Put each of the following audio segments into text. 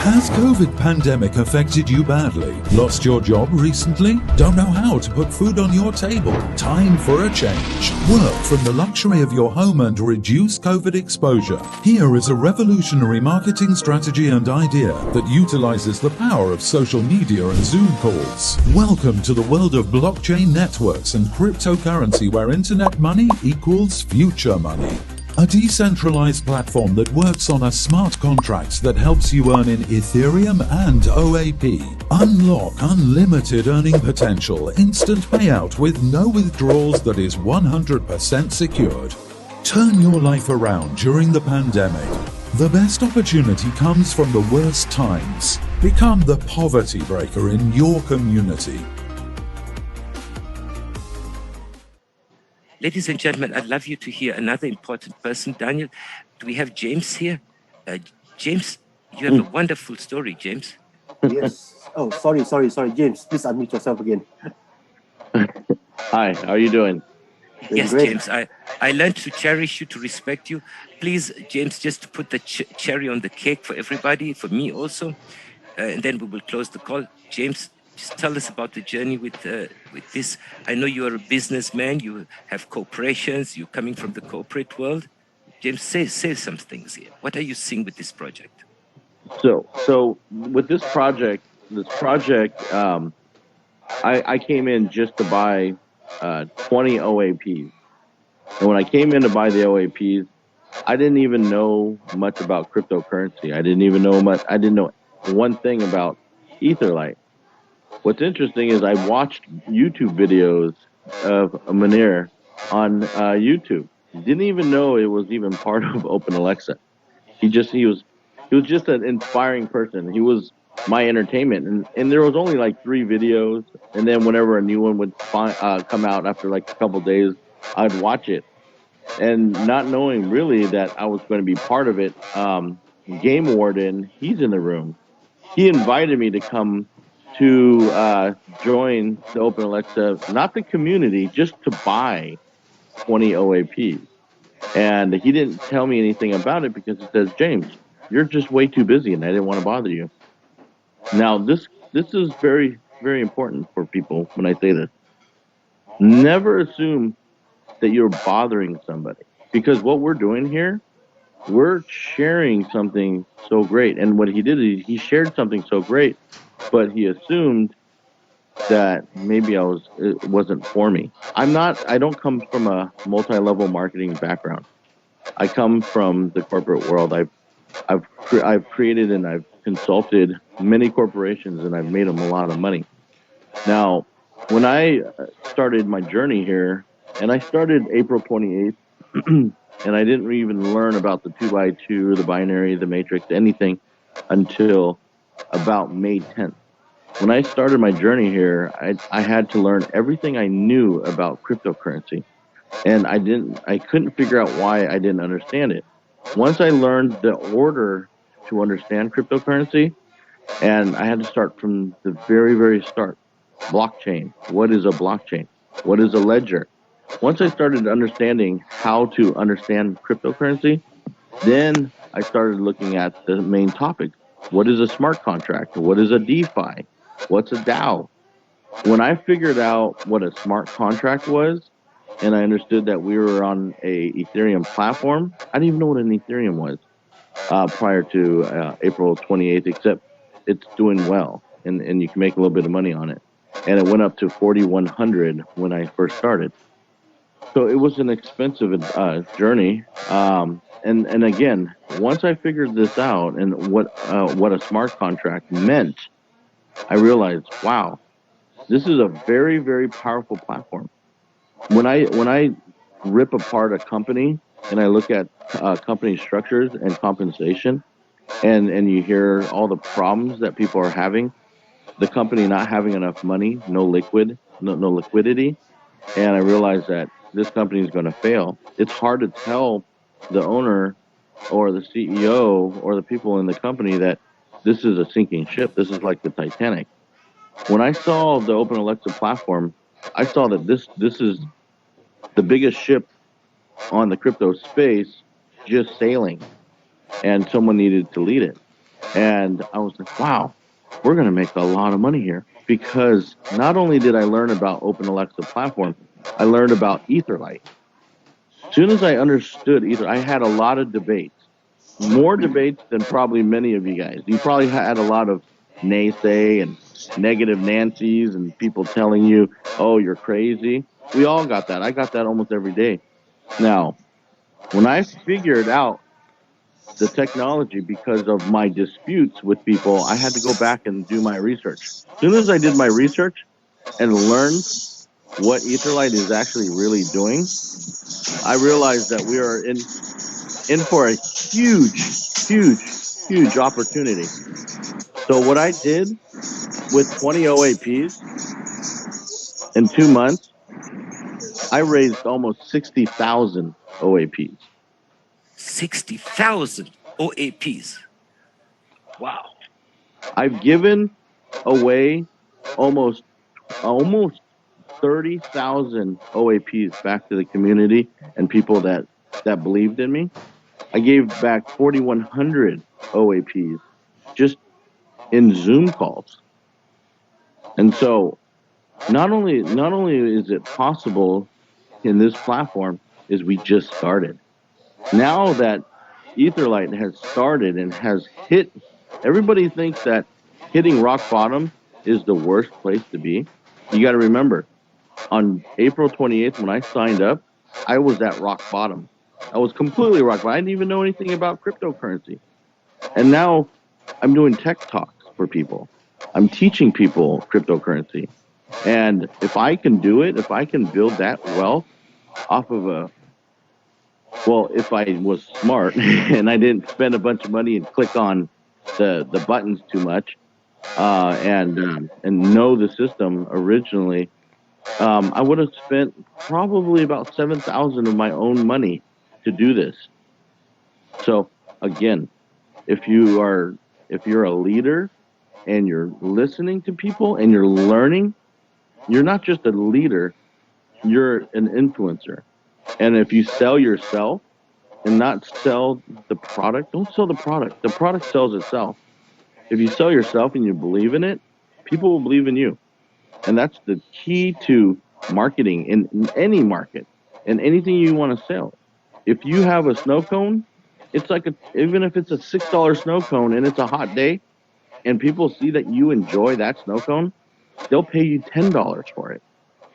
Has COVID pandemic affected you badly? Lost your job recently? Don't know how to put food on your table? Time for a change. Work from the luxury of your home and reduce COVID exposure. Here is a revolutionary marketing strategy and idea that utilizes the power of social media and Zoom calls. Welcome to the world of blockchain networks and cryptocurrency, where internet money equals future money. A decentralized platform that works on a smart contract that helps you earn in Ethereum and OAP. Unlock unlimited earning potential, instant payout with no withdrawals that is 100% secured. Turn your life around during the pandemic. The best opportunity comes from the worst times. Become the poverty breaker in your community. Ladies and gentlemen, I'd love you to hear another important person. Daniel, do we have James here? James, you have a wonderful story, James. Yes. Oh, sorry, James. Please unmute yourself again. Hi, how are you doing? Yes, great. James, I learned to cherish you, to respect you. Please, James, just to put the cherry on the cake for everybody, for me also, and then we will close the call. James, just tell us about the journey with this. I know you are a businessman. You have corporations. You're coming from the corporate world. James, say some things here. What are you seeing with this project? So with this project, I came in just to buy 20 OAPs. And when I came in to buy the OAPs, I didn't even know much about cryptocurrency. I didn't know one thing about EtherLite. What's interesting is I watched YouTube videos of Munir on YouTube. Didn't even know it was even part of Open Alexa. He was just an inspiring person. He was my entertainment, and there was only like 3 videos, and then whenever a new one would come out after like a couple days, I'd watch it, and not knowing really that I was going to be part of it. Game Warden, he's in the room. He invited me to come to join the Open Alexa, not the community, just to buy 20 OAPs. And he didn't tell me anything about it because he says, James, you're just way too busy and I didn't want to bother you. Now, this is very, very important for people when I say this. Never assume that you're bothering somebody, because what we're doing here, we're sharing something so great. And what he did is he shared something so great, but he assumed that maybe it wasn't for me. I don't come from a multi-level marketing background. I come from the corporate world. I've created and I've consulted many corporations, and I've made them a lot of money. Now, when I started my journey here, and I started April 28th, and I didn't even learn about the 2x2, the binary, the matrix, anything until about May 10th. When I started my journey here, I had to learn everything I knew about cryptocurrency, and I couldn't figure out why I didn't understand it. Once I learned the order to understand cryptocurrency, and I had to start from the very, very start. Blockchain. What is a blockchain? What is a ledger? Once I started understanding how to understand cryptocurrency, then I started looking at the main topics. What is a smart contract? What is a DeFi? What's a DAO? When I figured out what a smart contract was, and I understood that we were on a Ethereum platform, I didn't even know what an Ethereum was prior to April 28th, except it's doing well, and you can make a little bit of money on it. And it went up to 4,100 when I first started. So it was an expensive journey. And again, once I figured this out and what a smart contract meant, I realized, wow, this is a very, very powerful platform. When I rip apart a company and I look at company structures and compensation, and you hear all the problems that people are having, the company not having enough money, no liquidity, and I realized that this company is going to fail. It's hard to tell the owner or the CEO or the people in the company that this is a sinking ship. This is like the Titanic. when I saw the Open Alexa platform, I saw that this is the biggest ship on the crypto space just sailing, and someone needed to lead it. And I was like, wow, we're going to make a lot of money here, because not only did I learn about Open Alexa platform, I learned about EtherLite. As soon as I understood Ether, I had a lot of debates, more debates than probably many of you guys. You probably had a lot of naysay and negative Nancy's and people telling you, oh, you're crazy. We all got that. I got that almost every day. Now, when I figured out the technology because of my disputes with people, I had to go back and do my research. As soon as I did my research and learned what EtherLite is actually really doing, I realized that we are in for a huge opportunity. So what I did with 20 OAPs in 2 months, I raised almost 60,000 OAPs. 60,000 OAPs. Wow. I've given away almost 30,000 OAPs back to the community and people that believed in me. I gave back 4,100 OAPs just in Zoom calls. And so not only is it possible in this platform, is we just started. Now that EtherLite has started and has hit, everybody thinks that hitting rock bottom is the worst place to be. You got to remember, on April 28th, when I signed up, I was at rock bottom. I was completely rock bottom. I didn't even know anything about cryptocurrency. And now I'm doing tech talks for people. I'm teaching people cryptocurrency. And if I can do it, if I can build that wealth off of if I was smart and I didn't spend a bunch of money and click on the buttons too much, and know the system originally, I would have spent probably about 7,000 of my own money to do this. So again, if you're a leader and you're listening to people and you're learning, you're not just a leader, you're an influencer. And if you sell yourself and not sell the product, don't sell the product. The product sells itself. If you sell yourself and you believe in it, people will believe in you. And that's the key to marketing in any market and anything you want to sell. If you have a snow cone, it's like even if it's a $6 snow cone and it's a hot day and people see that you enjoy that snow cone, they'll pay you $10 for it.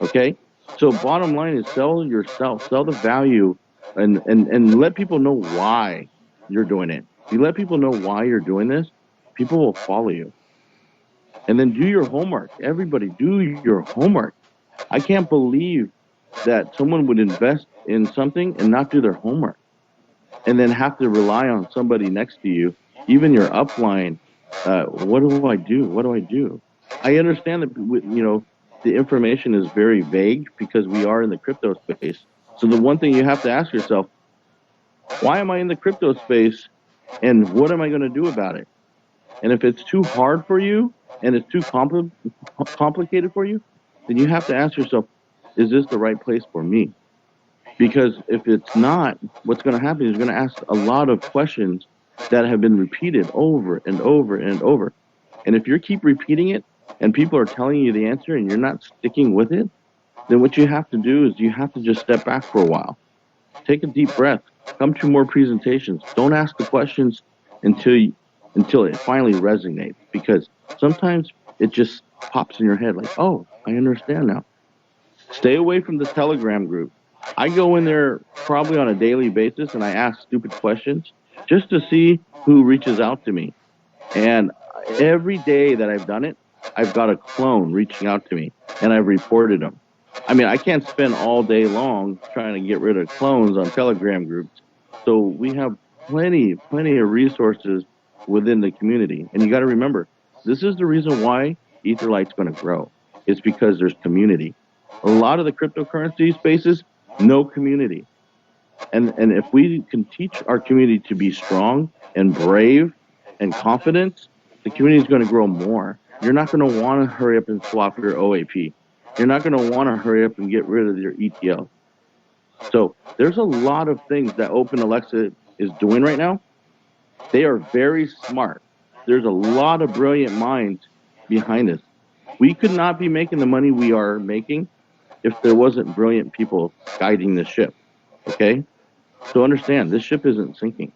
Okay? So bottom line is sell yourself, sell the value, and let people know why you're doing it. If you let people know why you're doing this, people will follow you. And then do your homework. Everybody, do your homework. I can't believe that someone would invest in something and not do their homework, and then have to rely on somebody next to you, even your upline. What do I do? What do I do? I understand that, the information is very vague because we are in the crypto space. So the one thing you have to ask yourself, why am I in the crypto space and what am I going to do about it? And if it's too hard for you and it's too complicated for you, then you have to ask yourself, is this the right place for me? Because if it's not, what's going to happen is you're going to ask a lot of questions that have been repeated over and over and over. And if you keep repeating it and people are telling you the answer and you're not sticking with it, then what you have to do is you have to just step back for a while. Take a deep breath. Come to more presentations. Don't ask the questions until it finally resonates, because sometimes it just pops in your head like, oh, I understand now. Stay away from the Telegram group. I go in there probably on a daily basis and I ask stupid questions just to see who reaches out to me. And every day that I've done it, I've got a clone reaching out to me and I've reported them. I mean, I can't spend all day long trying to get rid of clones on Telegram groups. So we have plenty of resources within the community. And you got to remember, this is the reason why EtherLite's going to grow. It's because there's community. A lot of the cryptocurrency spaces, no community. And if we can teach our community to be strong and brave and confident, the community is going to grow more. you're not going to want to hurry up and swap your OAP. You're not going to want to hurry up and get rid of your ETL. So there's a lot of things that Open Alexa is doing right now. They are very smart. There's a lot of brilliant minds behind this. We could not be making the money we are making if there wasn't brilliant people guiding the ship, okay? So understand, this ship isn't sinking.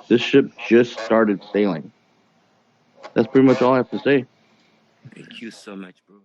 This ship just started sailing. That's pretty much all I have to say. Thank you so much, bro.